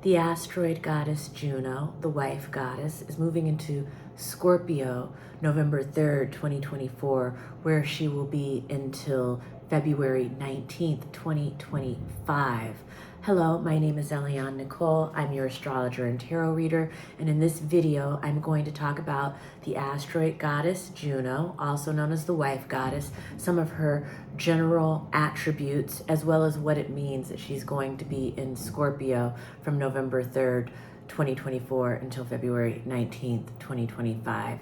The asteroid goddess Juno, the wife goddess, is moving into Scorpio November 3rd, 2024, where she will be until February 19th, 2025. Hello, my name is Eliane Nicole. I'm your astrologer and tarot reader, and in this video, I'm going to talk about the asteroid goddess Juno, also known as the wife goddess, some of her general attributes, as well as what it means that she's going to be in Scorpio from November 3rd, 2024 until February 19th, 2025.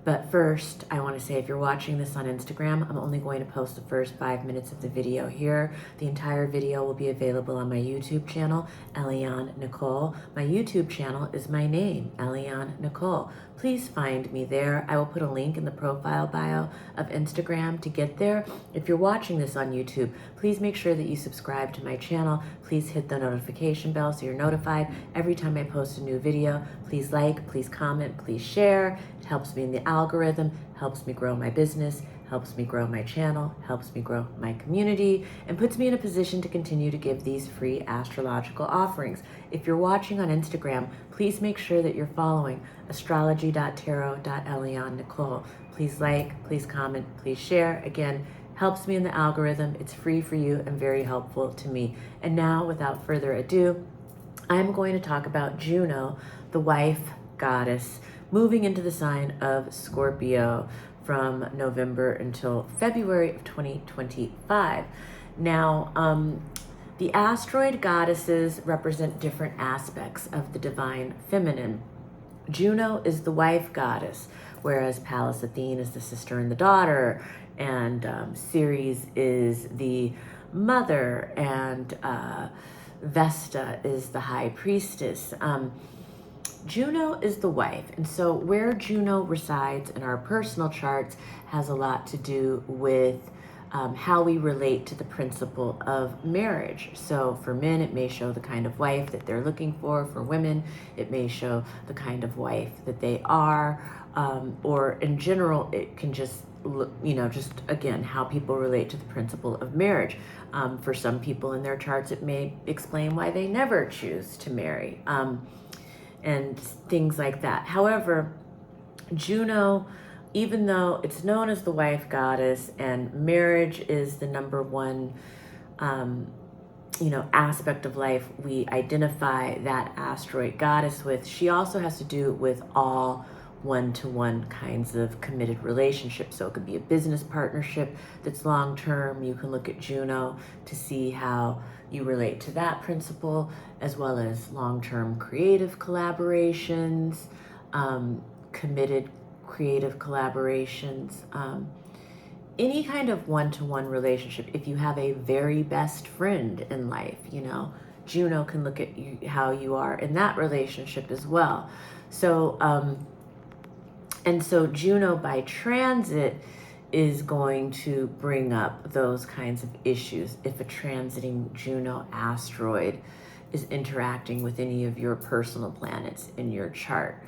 But first, I want to say if you're watching this on Instagram, I'm only going to post the first 5 minutes of the video here. The entire video will be available on my YouTube channel, Eliane Nicole. My YouTube channel is my name, Eliane Nicole. Please find me there. I will put a link in the profile bio of Instagram to get there. If you're watching this on YouTube, please make sure that you subscribe to my channel. Please hit the notification bell so you're notified every time I post a new video. Please like, please comment, please share. It helps me in the algorithm, helps me grow my business, helps me grow my channel, helps me grow my community, and puts me in a position to continue to give these free astrological offerings. If you're watching on Instagram, please make sure that you're following astrology.tarot.Eliane Nicole. Please like, please comment, please share. Again, helps me in the algorithm. It's free for you and very helpful to me. And now, without further ado, I'm going to talk about Juno, the wife goddess, moving into the sign of Scorpio from November until February of 2025. Now, the asteroid goddesses represent different aspects of the divine feminine. Juno is the wife goddess, whereas Pallas Athene is the sister and the daughter, and Ceres is the mother, and Vesta is the high priestess. Juno is the wife, and so where Juno resides in our personal charts has a lot to do with how we relate to the principle of marriage. So for men, it may show the kind of wife that they're looking for. For women, it may show the kind of wife that they are, or in general, it can just look, just again, how people relate to the principle of marriage. For some people in their charts, it may explain why they never choose to marry. And things like that. However, Juno, even though it's known as the wife goddess and marriage is the number one, aspect of life we identify that asteroid goddess with, she also has to do with all one-to-one kinds of committed relationships. So it could be a business partnership that's long-term. You can look at Juno to see how you relate to that principle, as well as long-term creative collaborations, committed creative collaborations, any kind of one-to-one relationship. If you have a very best friend in life, Juno can look at you, how you are in that relationship as well. So, and so Juno by transit is going to bring up those kinds of issues if a transiting Juno asteroid is interacting with any of your personal planets in your chart.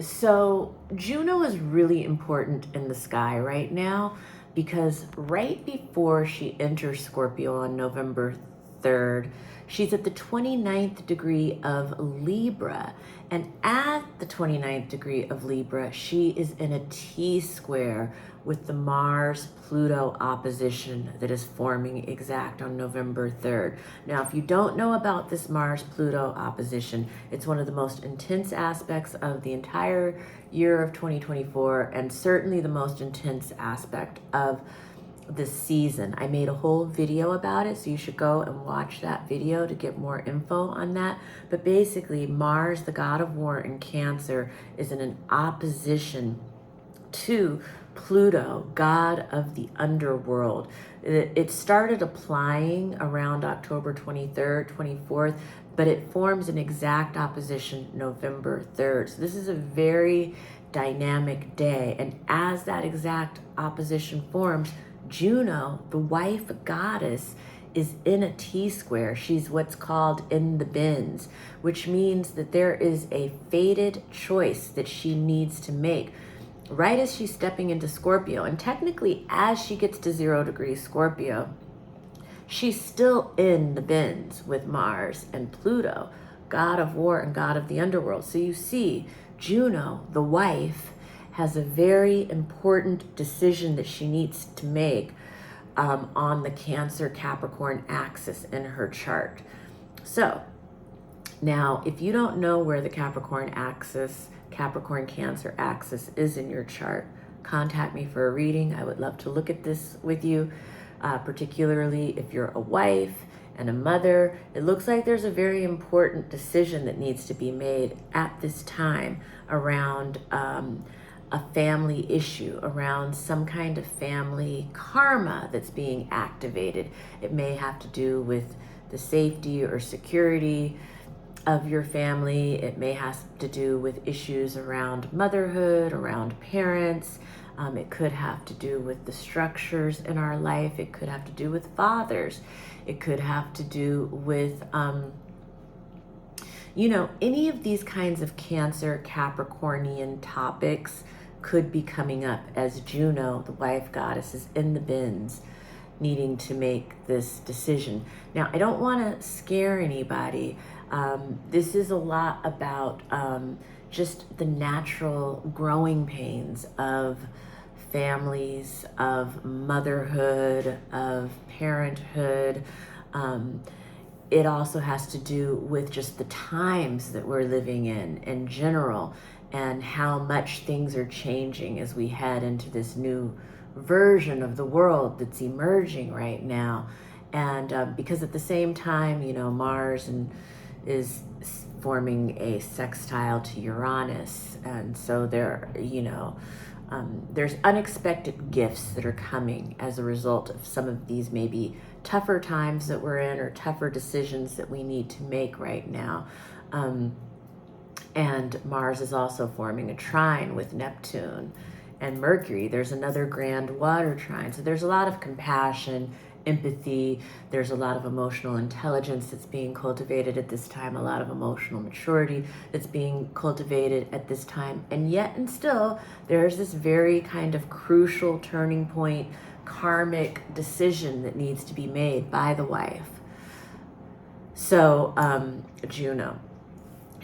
So Juno is really important in the sky right now because right before she enters Scorpio on November 3rd, she's at the 29th degree of Libra. And at the 29th degree of Libra, she is in a T-square with the Mars-Pluto opposition that is forming exact on November 3rd. Now, if you don't know about this Mars-Pluto opposition, it's one of the most intense aspects of the entire year of 2024, and certainly the most intense aspect of this season. I made a whole video about it, so you should go and watch that video to get more info on that. But basically, Mars, the god of war in Cancer, is in an opposition to Pluto, god of the underworld. It started applying around October 23rd, 24th, but it forms an exact opposition November 3rd. So this is a very dynamic day. And as that exact opposition forms, Juno, the wife goddess, is in a T-square. She's what's called in the bins, which means that there is a fated choice that she needs to make right as she's stepping into Scorpio. And technically, as she gets to 0 degrees Scorpio, she's still in the bins with Mars and Pluto, god of war and god of the underworld. So you see, Juno, the wife, has a very important decision that she needs to make on the Cancer Capricorn axis in her chart. So now, if you don't know where the Capricorn axis, Capricorn Cancer axis is in your chart, contact me for a reading. I would love to look at this with you, particularly if you're a wife and a mother. It looks like there's a very important decision that needs to be made at this time around a family issue, around some kind of family karma that's being activated. It may have to do with the safety or security of your family. It may have to do with issues around motherhood, around parents. It could have to do with the structures in our life. It could have to do with fathers. It could have to do with, any of these kinds of Cancer Capricornian topics could be coming up as Juno, the wife goddess, is in the bins needing to make this decision. Now, I don't want to scare anybody. This is a lot about just the natural growing pains of families, of motherhood, of parenthood. It also has to do with just the times that we're living in general, and how much things are changing as we head into this new version of the world that's emerging right now. And because at the same time, Mars is forming a sextile to Uranus, and so there's unexpected gifts that are coming as a result of some of these maybe tougher times that we're in, or tougher decisions that we need to make right now. And Mars is also forming a trine with Neptune and Mercury. There's another grand water trine. So there's a lot of compassion, empathy. There's a lot of emotional intelligence that's being cultivated at this time, a lot of emotional maturity that's being cultivated at this time. And yet and still, there's this very kind of crucial turning point, karmic decision that needs to be made by the wife. So, Juno.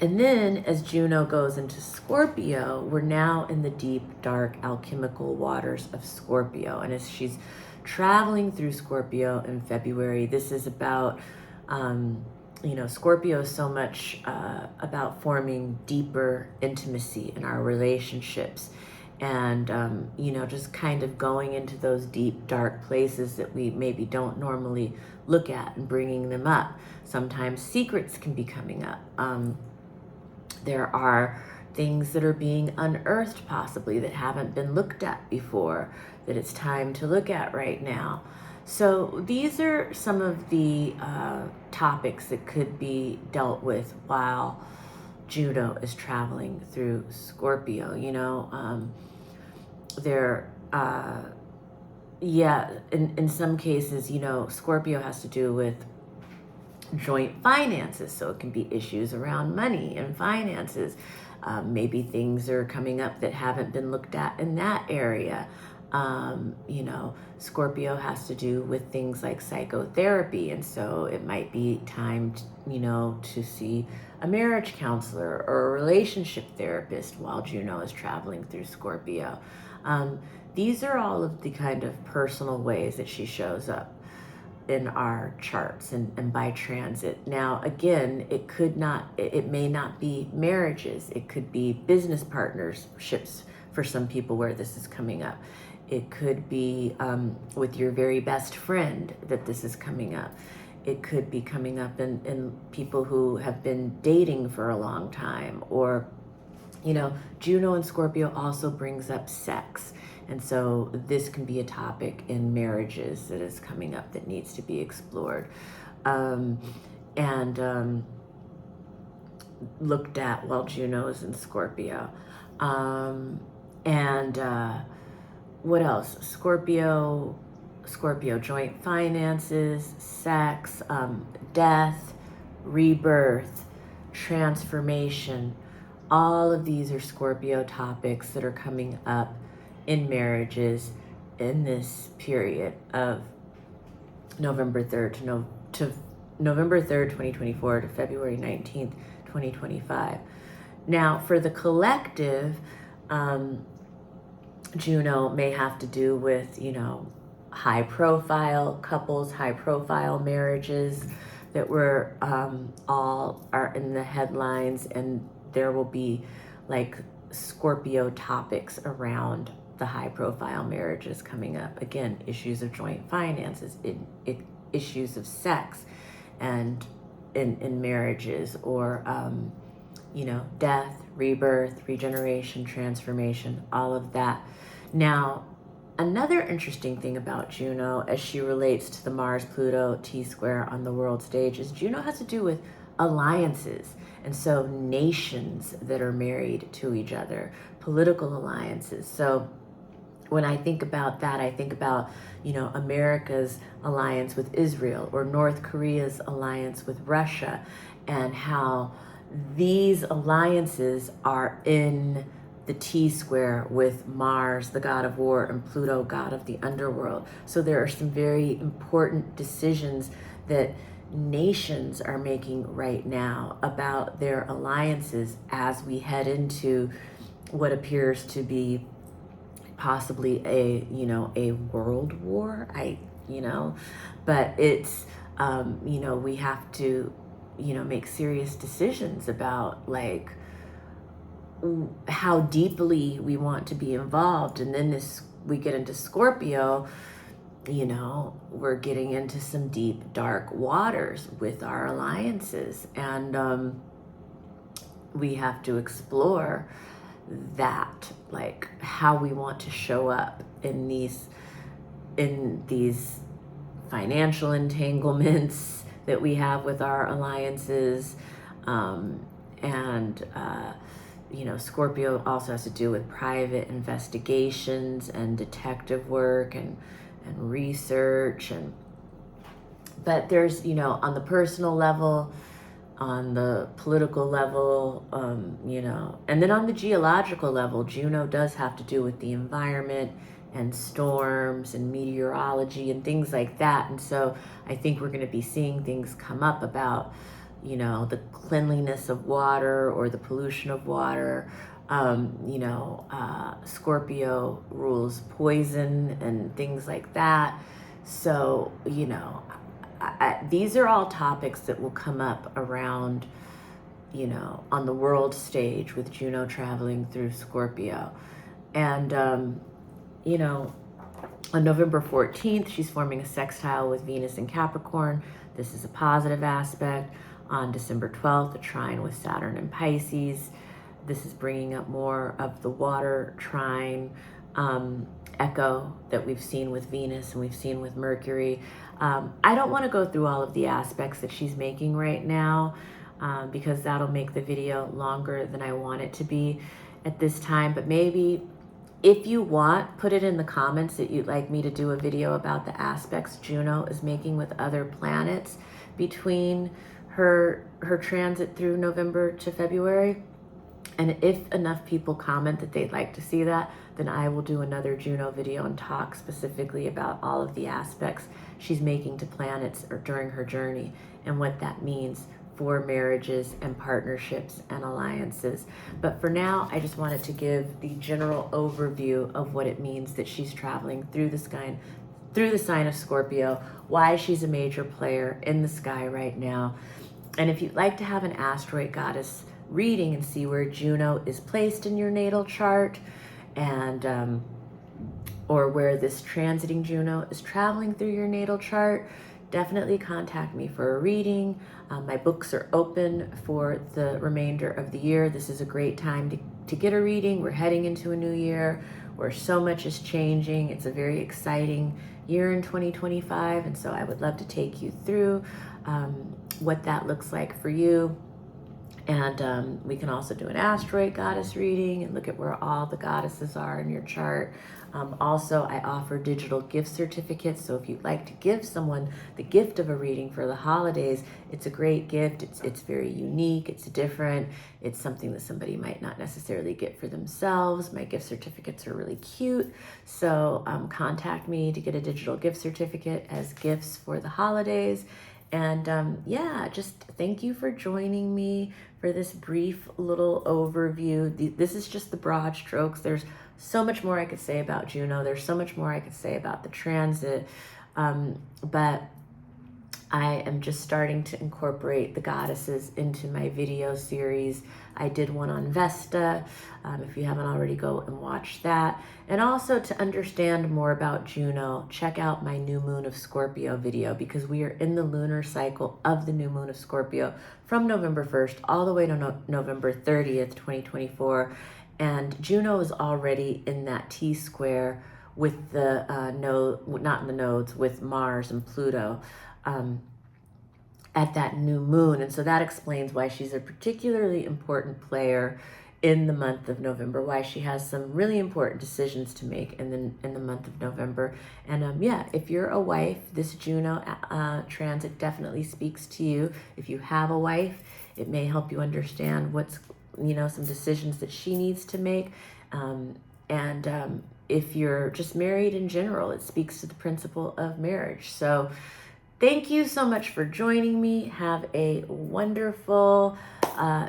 And then as Juno goes into Scorpio, we're now in the deep, dark, alchemical waters of Scorpio. And as she's traveling through Scorpio in February, this is about, Scorpio is so much about forming deeper intimacy in our relationships. And, just kind of going into those deep, dark places that we maybe don't normally look at and bringing them up. Sometimes secrets can be coming up. There are things that are being unearthed possibly that haven't been looked at before, that it's time to look at right now. So these are some of the topics that could be dealt with while Juno is traveling through Scorpio. In some cases, Scorpio has to do with joint finances, so it can be issues around money and finances. Maybe things are coming up that haven't been looked at in that area. Scorpio has to do with things like psychotherapy, and so it might be time to see a marriage counselor or a relationship therapist while Juno is traveling through Scorpio. These are all of the kind of personal ways that she shows up in our charts and by transit. Now, again, it may not be marriages. It could be business partnerships for some people where this is coming up. It could be with your very best friend that this is coming up. It could be coming up in people who have been dating for a long time, or, Juno and Scorpio also brings up sex. And so this can be a topic in marriages that is coming up that needs to be explored and looked at while Juno is in Scorpio. What else? Scorpio, joint finances, sex, death, rebirth, transformation. All of these are Scorpio topics that are coming up in marriages in this period of November 3rd to November 3rd, 2024 to February 19th, 2025. Now, for the collective, Juno may have to do with, high profile couples, high profile marriages that were all are in the headlines, and there will be like Scorpio topics around the high profile marriages coming up. Again, issues of joint finances, issues of sex and in marriages, or death, rebirth, regeneration, transformation, all of that. Now, another interesting thing about Juno as she relates to the Mars-Pluto T-square on the world stage is Juno has to do with alliances. And so nations that are married to each other, political alliances. So when I think about that, I think about, America's alliance with Israel, or North Korea's alliance with Russia, and how these alliances are in the T-square with Mars, the god of war, and Pluto, god of the underworld. So there are some very important decisions that nations are making right now about their alliances as we head into what appears to be possibly a world war. But it's we have to make serious decisions about like how deeply we want to be involved. And then we get into Scorpio, we're getting into some deep, dark waters with our alliances. And we have to explore that, like how we want to show up in these financial entanglements that we have with our alliances. Scorpio also has to do with private investigations and detective work and research. But there's, on the personal level, on the political level, and then on the geological level, Juno does have to do with the environment and storms and meteorology and things like that. And so I think we're going to be seeing things come up about the cleanliness of water or the pollution of water. Scorpio rules poison and things like that. So, these are all topics that will come up around, on the world stage with Juno traveling through Scorpio. And, on November 14th, she's forming a sextile with Venus in Capricorn. This is a positive aspect. On December 12th, a trine with Saturn in Pisces. This is bringing up more of the water trine echo that we've seen with Venus and we've seen with Mercury. I don't want to go through all of the aspects that she's making right now because that'll make the video longer than I want it to be at this time. But maybe if you want, put it in the comments that you'd like me to do a video about the aspects Juno is making with other planets between her transit through November to February. And if enough people comment that they'd like to see that, then I will do another Juno video and talk specifically about all of the aspects she's making to planets or during her journey and what that means for marriages and partnerships and alliances. But for now, I just wanted to give the general overview of what it means that she's traveling through the sky, through the sign of Scorpio, why she's a major player in the sky right now. And if you'd like to have an asteroid goddess reading and see where Juno is placed in your natal chart, and or where this transiting Juno is traveling through your natal chart, definitely contact me for a reading. My books are open for the remainder of the year. This is a great time to get a reading. We're heading into a new year where so much is changing. It's a very exciting year in 2025, and so I would love to take you through what that looks like for you. And we can also do an asteroid goddess reading and look at where all the goddesses are in your chart. Also, I offer digital gift certificates. So if you'd like to give someone the gift of a reading for the holidays, it's a great gift. It's very unique. It's different. It's something that somebody might not necessarily get for themselves. My gift certificates are really cute. So contact me to get a digital gift certificate as gifts for the holidays. And yeah, just thank you for joining me for this brief little overview. This is just the broad strokes. There's so much more I could say about Juno. There's so much more I could say about the transit. But I am just starting to incorporate the goddesses into my video series. I did one on Vesta. If you haven't already, go and watch that. And also, to understand more about Juno, check out my new moon of Scorpio video, because we are in the lunar cycle of the new moon of Scorpio from November 1st all the way to November 30th, 2024. And Juno is already in that T square with the not in the nodes, with Mars and Pluto at that new moon. And so that explains why she's a particularly important player in the month of November, why she has some really important decisions to make in the month of November. And yeah, if you're a wife, this Juno transit definitely speaks to you. If you have a wife, it may help you understand what's, some decisions that she needs to make. And if you're just married in general, it speaks to the principle of marriage. So thank you so much for joining me. Have a wonderful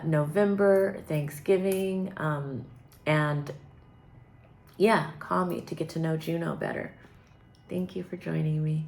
November, Thanksgiving, and yeah, call me to get to know Juno better. Thank you for joining me.